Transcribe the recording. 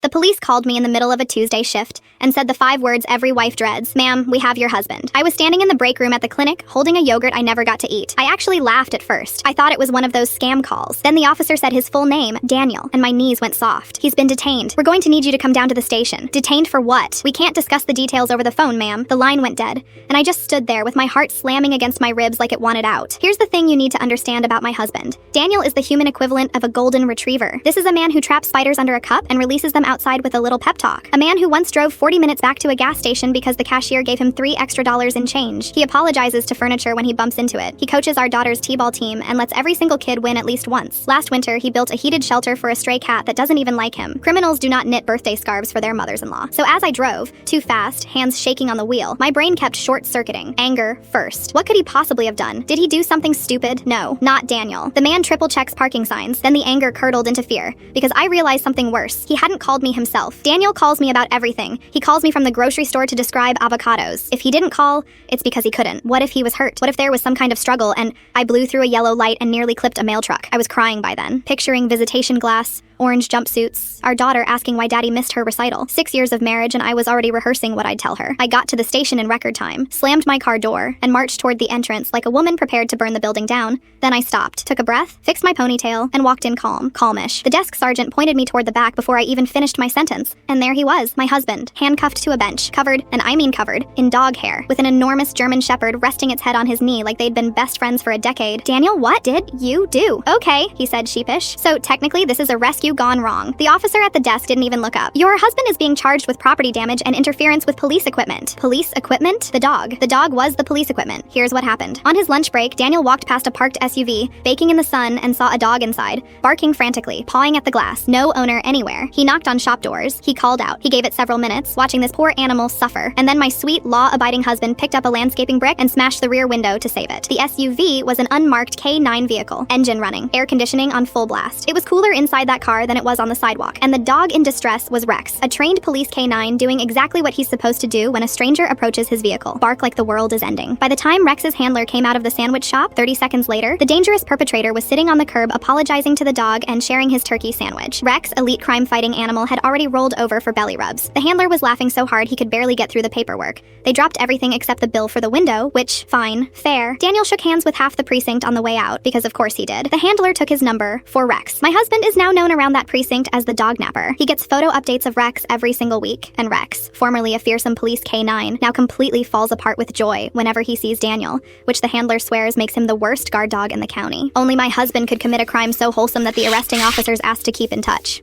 The police called me in the middle of a Tuesday shift and said the 5 words every wife dreads. Ma'am, we have your husband. I was standing in the break room at the clinic, holding a yogurt I never got to eat. I actually laughed at first. I thought it was one of those scam calls. Then the officer said his full name, Daniel, and my knees went soft. He's been detained. We're going to need you to come down to the station. Detained for what? We can't discuss the details over the phone, ma'am. The line went dead, and I just stood there with my heart slamming against my ribs like it wanted out. Here's the thing you need to understand about my husband. Daniel is the human equivalent of a golden retriever. This is a man who traps spiders under a cup and releases them outside with a little pep talk. A man who once drove 40 minutes back to a gas station because the cashier gave him $3 extra in change. He apologizes to furniture when he bumps into it. He coaches our daughter's t-ball team and lets every single kid win at least once. Last winter, he built a heated shelter for a stray cat that doesn't even like him. Criminals do not knit birthday scarves for their mothers-in-law. So as I drove, too fast, hands shaking on the wheel, my brain kept short-circuiting. Anger first. What could he possibly have done? Did he do something stupid? No, not Daniel. The man triple checks parking signs, then the anger curdled into fear, because I realized something worse. He hadn't called me himself. Daniel calls me about everything. He calls me from the grocery store to describe avocados. If he didn't call, it's because he couldn't. What if he was hurt? What if there was some kind of struggle and I blew through a yellow light and nearly clipped a mail truck? I was crying by then, picturing visitation glass, orange jumpsuits, our daughter asking why daddy missed her recital. 6 years of marriage and I was already rehearsing what I'd tell her. I got to the station in record time, slammed my car door, and marched toward the entrance like a woman prepared to burn the building down. Then I stopped, took a breath, fixed my ponytail, and walked in calmish. The desk sergeant pointed me toward the back before I even finished my sentence. And there he was, my husband, handcuffed to a bench, covered, and I mean covered, in dog hair, with an enormous German shepherd resting its head on his knee like they'd been best friends for a decade. Daniel, what did you do? Okay, he said sheepish. So technically this is a rescue gone wrong. The officer at the desk didn't even look up. Your husband is being charged with property damage and interference with police equipment. Police equipment? The dog. The dog was the police equipment. Here's what happened. On his lunch break, Daniel walked past a parked SUV, baking in the sun, and saw a dog inside, barking frantically, pawing at the glass. No owner anywhere. He knocked on shop doors. He called out. He gave it several minutes, watching this poor animal suffer. And then my sweet, law-abiding husband picked up a landscaping brick and smashed the rear window to save it. The SUV was an unmarked K9 vehicle, engine running, air conditioning on full blast. It was cooler inside that car than it was on the sidewalk, and the dog in distress was Rex, a trained police K9 doing exactly what he's supposed to do when a stranger approaches his vehicle. Bark like the world is ending. By the time Rex's handler came out of the sandwich shop, 30 seconds later, the dangerous perpetrator was sitting on the curb apologizing to the dog and sharing his turkey sandwich. Rex, elite crime-fighting animal, had already rolled over for belly rubs. The handler was laughing so hard he could barely get through the paperwork. They dropped everything except the bill for the window, which, fine, fair. Daniel shook hands with half the precinct on the way out, because of course he did. The handler took his number for Rex. My husband is now known around that precinct as the dog napper. He gets photo updates of Rex every single week, and Rex, formerly a fearsome police K9, now completely falls apart with joy whenever he sees Daniel, which the handler swears makes him the worst guard dog in the county. Only my husband could commit a crime so wholesome that the arresting officers asked to keep in touch.